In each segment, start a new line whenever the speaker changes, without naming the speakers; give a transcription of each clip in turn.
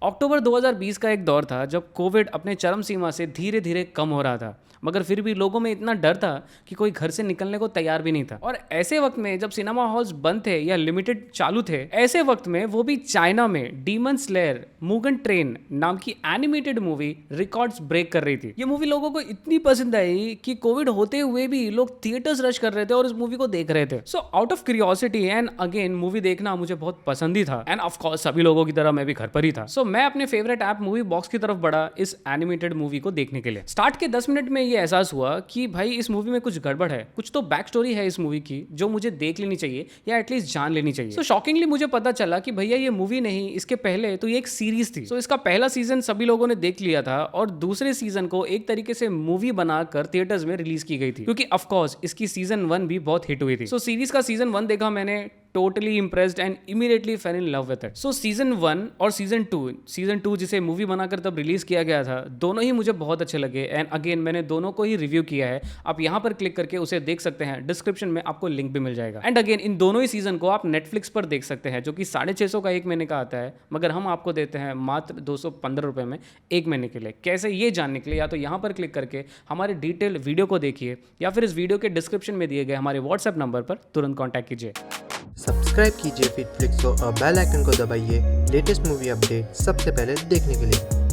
अक्टूबर 2020 का एक दौर था जब कोविड अपने चरम सीमा से धीरे धीरे कम हो रहा था, मगर फिर भी लोगों में इतना डर था कि कोई घर से निकलने को तैयार भी नहीं था। और ऐसे वक्त में जब सिनेमा हॉल्स बंद थे या लिमिटेड चालू थे, ऐसे वक्त में वो भी चाइना में डीमन स्लेयर मुगन ट्रेन नाम की एनिमेटेड मूवी रिकॉर्ड्स ब्रेक कर रही थी। ये मूवी लोगों को इतनी पसंद आई कि कोविड होते हुए भी लोग थिएटर्स रश कर रहे थे और इस मूवी को देख रहे थे। So out of curiosity and again movie देखना मुझे बहुत पसंद ही था, एंड ऑफ कोर्स सभी लोगों की तरह मैं भी घर पर ही था। सो मैं अपने फेवरेट ऐप मूवी बॉक्स की तरफ बढ़ा इस एनिमेटेड मूवी को देखने के लिए। स्टार्ट के 10 मिनट में ये एहसास हुआ कि भाई इस मूवी में कुछ गड़बड़ है, कुछ तो बैक स्टोरी है इस मूवी की जो मुझे देख लेनी चाहिए या एटलीस्ट जान लेनी चाहिए। सो शॉकिंगली मुझे पता चला कि भैया ये मूवी नहीं, इसके पहले तो ये एक सीरीज थी। सो इसका पहला सीजन सभी लोगों ने देख लिया था और दूसरे सीजन को एक तरीके से मूवी बनाकर थिएटर्स में रिलीज की गई थी, क्योंकि ऑफ कोर्स इसकी सीजन 1 भी बहुत हिट हुई थी। सो सीरीज का सीजन 1 देखा मैंने, totally impressed and immediately fail in love with it. So season 1 और सीजन 2 जिसे मूवी बनाकर तब रिलीज किया गया था, दोनों ही मुझे बहुत अच्छे लगे। एंड अगेन मैंने दोनों को ही रिव्यू किया है, आप यहाँ पर क्लिक करके उसे देख सकते हैं, डिस्क्रिप्शन में आपको लिंक भी मिल जाएगा। एंड अगेन इन दोनों ही सीजन को आप नेटफ्लिक्स पर देख सकते हैं, जो कि 650 का एक महीने का आता है, मगर हम आपको देते हैं मात्र 215 रुपये में एक महीने के लिए। कैसे ये जानने के लिए या तो यहाँ पर क्लिक करके हमारे डिटेल वीडियो को देखिए या फिर इस वीडियो के डिस्क्रिप्शन में दिए गए हमारे व्हाट्सएप नंबर पर तुरंत कॉन्टैक्ट कीजिए।
सब्सक्राइब कीजिए फिटफ्लिक्स को और बेल आइकन को दबाइए लेटेस्ट मूवी अपडेट सबसे पहले देखने के लिए।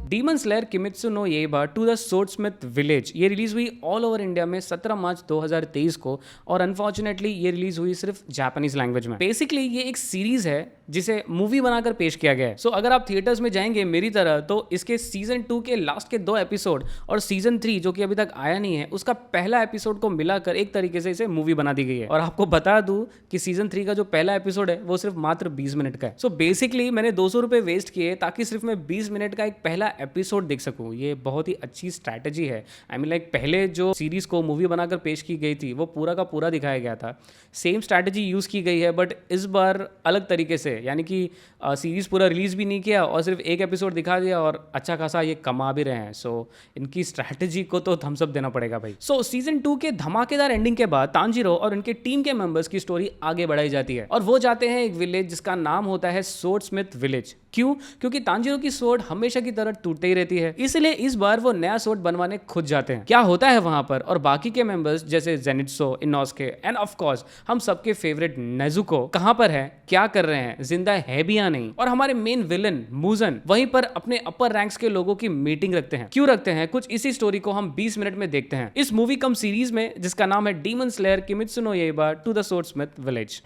Demon Slayer Kimetsu no Yaiba to the Swordsmith Village ये रिलीज हुई ऑल ओवर इंडिया में 17 मार्च 2023 को, और अनफॉर्चुनेटली ये रिलीज हुई सिर्फ जापानीज लैंग्वेज में। बेसिकली ये एक सीरीज है जिसे मूवी बनाकर पेश किया गया है। सो अगर आप थिएटर्स में जाएंगे मेरी तरह, तो इसके सीजन 2 के लास्ट के 2 एपिसोड और सीजन 3 जो कि अभी तक आया नहीं है उसका पहला एपिसोड को मिलाकर एक तरीके से इसे मूवी बना दी गई है। और आपको बता दूं कि सीजन 3 का जो पहला एपिसोड है वो सिर्फ मात्र 20 मिनट का है। सो बेसिकली मैंने 200 रुपये वेस्ट किए ताकि सिर्फ मैं 20 मिनट का एक पहला एपिसोड देख सकूं। ये बहुत ही अच्छी स्ट्रैटेजी है। आई मीन लाइक पहले जो सीरीज को मूवी बनाकर पेश की गई थी वो पूरा का पूरा दिखाया गया था, सेम स्ट्रैटेजी यूज की गई है, बट इस बार अलग तरीके से, यानी कि सीरीज पूरा रिलीज भी नहीं किया और सिर्फ एक एपिसोड दिखा दिया और अच्छा खासा ये कमा भी रहे हैं। सो इनकी स्ट्रैटेजी को तो थम्स अप देना पड़ेगा भाई। सो सीजन 2 के धमाकेदार एंडिंग के बाद तांजीरो और उनके टीम के मेंबर्स की स्टोरी आगे बढ़ाई जाती है और वो जाते हैं एक विलेज जिसका नाम होता है सोर्डस्मिथ विलेज। क्यों? क्योंकि तांजीरो की सोर्ड हमेशा की तरह टूटते ही रहती है, इसलिए इस बार वो नया सोर्ड बनवाने खुद जाते हैं। क्या होता है वहां पर और बाकी के मेंबर्स जैसे जेनित्सो, इनोस्के एंड ऑफ कोर्स हम सबके फेवरेट नेजुको कहां पर है, क्या कर रहे हैं, जिंदा है भी या नहीं, और हमारे मेन विलन मुजन वहीं पर अपने अपर रैंक्स के लोगों की मीटिंग रखते हैं। क्यों रखते हैं? कुछ इसी स्टोरी को हम 20 मिनट में देखते हैं इस मूवी कम सीरीज में जिसका नाम है Demon Slayer Kimetsu no Yaiba to the Swordsmith Village.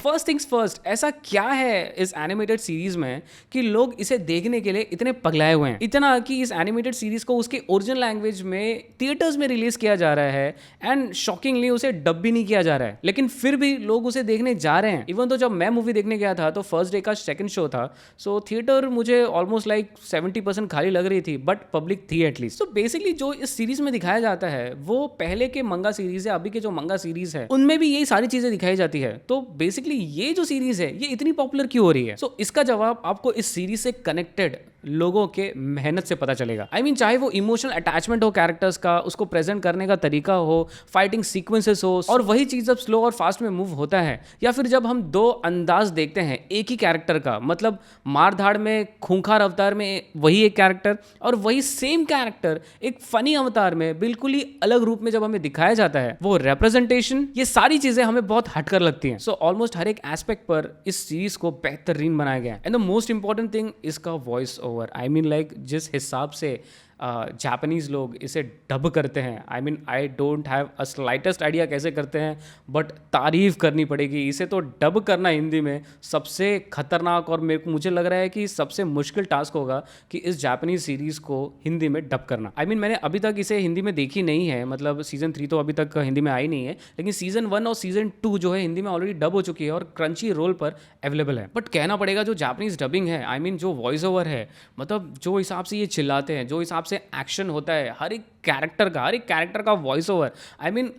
First things first, ऐसा क्या है इस एनिमेटेड सीरीज में कि लोग इसे देखने के लिए इतने पगलाए हुए हैं, इतना कि इस एनिमेटेड सीरीज को उसके ओरिजिनल लैंग्वेज में थिएटर्स में रिलीज किया जा रहा है एंड शॉकिंगली उसे डब भी नहीं किया जा रहा है, लेकिन फिर भी लोग उसे देखने जा रहे हैं। इवन तो जब मैं मूवी देखने गया था तो फर्स्ट डे का सेकंड शो था, सो थिएटर मुझे ऑलमोस्ट लाइक 70% खाली लग रही थी, बट पब्लिक थी एटलीस्ट। तो बेसिकली जो इस सीरीज में दिखाया जाता है वो पहले के मंगा सीरीज है, अभी के जो मंगा सीरीज है उनमें भी यही सारी चीजें दिखाई जाती है। तो बेसिकली ये जो सीरीज है ये इतनी पॉपुलर क्यों हो रही है? सो इसका जवाब आपको इस सीरीज से कनेक्टेड लोगों के मेहनत से पता चलेगा। आई मीन चाहे वो इमोशनल अटैचमेंट हो कैरेक्टर्स का, उसको प्रेजेंट करने का तरीका हो, फाइटिंग सीक्वेंसेस हो, और वही चीज जब स्लो और फास्ट में मूव होता है, या फिर जब हम दो अंदाज देखते हैं एक ही कैरेक्टर का, मतलब मारधाड़ में खूंखार अवतार में वही एक कैरेक्टर और वही सेम कैरेक्टर एक फनी अवतार में बिल्कुल ही अलग रूप में जब हमें दिखाया जाता है, वो रिप्रेजेंटेशन, ये सारी चीजें हमें बहुत हटकर लगती हैं। सो ऑलमोस्ट हर एक एस्पेक्ट पर इस सीरीज को बेहतरीन बनाया गया है। And the most important thing इसका voice over. I mean like जिस हिसाब से जापानीज लोग इसे डब करते हैं, I mean I don't have a slightest idea कैसे करते हैं, बट तारीफ करनी पड़ेगी। इसे तो डब करना हिंदी में सबसे खतरनाक और मुझे लग रहा है कि सबसे मुश्किल टास्क होगा कि इस जापानीज सीरीज़ को हिंदी में डब करना। आई मीन मैंने अभी तक इसे हिंदी में देखी नहीं है, मतलब सीजन 3 तो अभी तक हिंदी में आई नहीं है, लेकिन सीजन 1 और सीजन 2 जो है हिंदी में ऑलरेडी डब हो चुकी है और क्रंची रोल पर अवेलेबल है। बट कहना पड़ेगा जो जापानीज डबिंग है, आई मीन जो वॉइस ओवर है, मतलब जो हिसाब से ये चिल्लाते हैं, जो हिसाब से एक्शन होता है, हर एक कैरेक्टर का वॉइस ओवर, आई मीन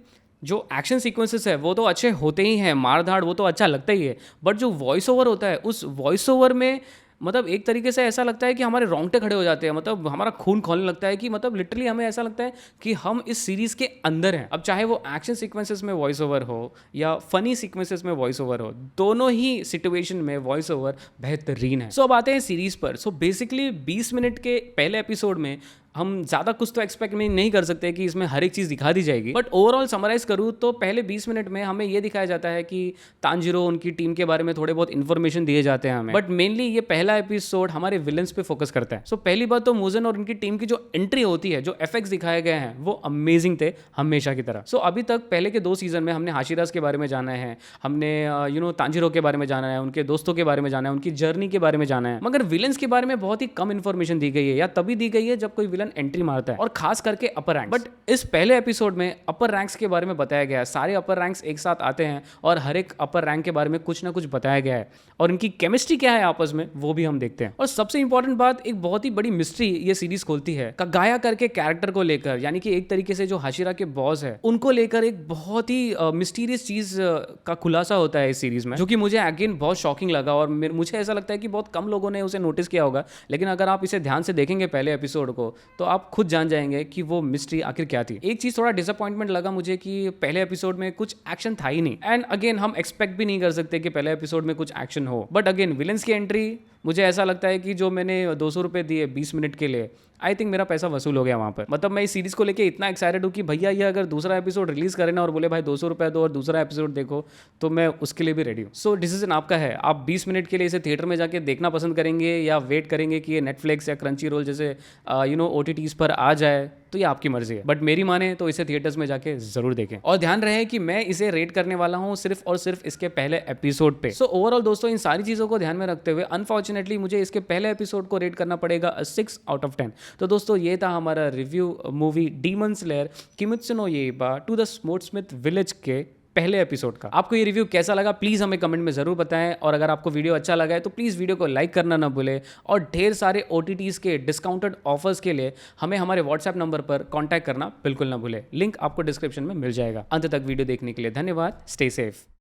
जो एक्शन सीक्वेंसेस है वो तो अच्छे होते ही हैं, मार धाड़ वो तो अच्छा लगता ही है, बट जो वॉइस ओवर होता है उस वॉइस ओवर में मतलब एक तरीके से ऐसा लगता है कि हमारे रोंगटे खड़े हो जाते हैं, मतलब हमारा खून खौलने लगता है कि मतलब लिटरली हमें ऐसा लगता है कि हम इस सीरीज के अंदर हैं। अब चाहे वो एक्शन सीक्वेंसेस में वॉइस ओवर हो या फनी सीक्वेंसेस में वॉइस ओवर हो, दोनों ही सिचुएशन में वॉइस ओवर बेहतरीन है। सो अब आते हैं सीरीज पर। सो बेसिकली 20 मिनट के पहले एपिसोड में हम ज़्यादा कुछ तो एक्सपेक्ट नहीं कर सकते कि इसमें हर एक चीज़ दिखा दी जाएगी, बट ओवरऑल समराइज करूँ तो पहले 20 मिनट में हमें ये दिखाया जाता है कि तांजिरो, उनकी टीम के बारे में थोड़े बहुत इन्फॉर्मेशन दिए जाते हैं हमें, बट मेनली ये पहला एपिसोड हमारे विलन्स पे फोकस करता है। सो पहली बात तो मुजन और उनकी टीम की जो एंट्री होती है, जो एफेक्ट्स दिखाए गए हैं वो अमेजिंग थे हमेशा की तरह। सो अभी तक पहले के 2 सीजन में हमने हाशिरास के बारे में जाना है, हमने तांजिरो के बारे में जाना है, उनके दोस्तों के बारे में जाना है, उनकी जर्नी के बारे में जाना है, मगर विलन्स के बारे में बहुत ही कम इन्फॉर्मेशन दी गई है, या तभी दी गई है जब कोई विलन एंट्री मारता है, और खास करके अपर रैंक्स। बट इस पहले एपिसोड में अपर रैंक्स के बारे में बताया गया है। सारे अपर रैंक्स एक साथ आते हैं और हर एक अपर रैंक के बारे में कुछ ना कुछ बताया गया है, और इनकी केमिस्ट्री क्या है आपस में वो भी हम देखते हैं। और सबसे इंपॉर्टेंट बात, एक बहुत ही बड़ी मिस्ट्री ये सीरीज खोलती है कगाया करके कैरेक्टर को लेकर, यानी कि एक तरीके से जो हाशिरा के बॉस है उनको लेकर एक बहुत ही मिस्टीरियस चीज का खुलासा होता है इस सीरीज में, जो कि मुझे अगेन बहुत शॉकिंग लगा, और मुझे ऐसा लगता है कि बहुत कम लोगों ने उसे नोटिस किया होगा, लेकिन अगर आप इसे ध्यान से देखेंगे पहले एपिसोड को तो आप खुद जान जाएंगे कि वो मिस्ट्री आखिर क्या थी। एक चीज थोड़ा डिसअपॉइंटमेंट लगा मुझे कि पहले एपिसोड में कुछ एक्शन था ही नहीं, एंड अगेन हम एक्सपेक्ट भी नहीं कर सकते कि पहले एपिसोड में कुछ एक्शन हो, बट अगेन विलन्स की एंट्री, मुझे ऐसा लगता है कि जो मैंने 200 रुपये दिए 20 मिनट के लिए, आई थिंक मेरा पैसा वसूल हो गया वहाँ पर। मतलब मैं इस सीरीज को लेके इतना एक्साइटेड हूँ कि भैया ये अगर दूसरा एपिसोड रिलीज करें ना और बोले भाई 200 रुपये दो और दूसरा एपिसोड देखो, तो मैं उसके लिए भी रेडी हूँ। सो डिसीजन आपका है, आप 20 मिनट के लिए इसे थिएटर में जाके देखना पसंद करेंगे या वेट करेंगे कि ये नेटफ्लिक्स या क्रंची रोल जैसे OTTs पर आ जाए, तो ये आपकी मर्जी है, बट मेरी माने तो इसे थिएटर्स में जाके जरूर देखें। और ध्यान रहे कि मैं इसे रेट करने वाला हूँ सिर्फ और सिर्फ इसके पहले एपिसोड पे। सो ओवरऑल दोस्तों, इन सारी चीज़ों को ध्यान में रखते हुए अनफॉर्चुनेटली मुझे इसके पहले एपिसोड को रेट करना पड़ेगा 6 आउट ऑफ 10। तो दोस्तों ये था हमारा review movie Demon Slayer Kimetsu no Yaiba to the Swordsmith Village के पहले एपिसोड का। आपको ये रिव्यू कैसा लगा प्लीज़ हमें कमेंट में ज़रूर बताएं, और अगर आपको वीडियो अच्छा लगा है तो प्लीज़ वीडियो को लाइक करना ना भूलें, और ढेर सारे OTTs के डिस्काउंटेड ऑफर्स के लिए हमें हमारे व्हाट्सएप नंबर पर कॉन्टैक्ट करना बिल्कुल ना भूलें। लिंक आपको डिस्क्रिप्शन में मिल जाएगा। अंत तक वीडियो देखने के लिए धन्यवाद। Stay safe.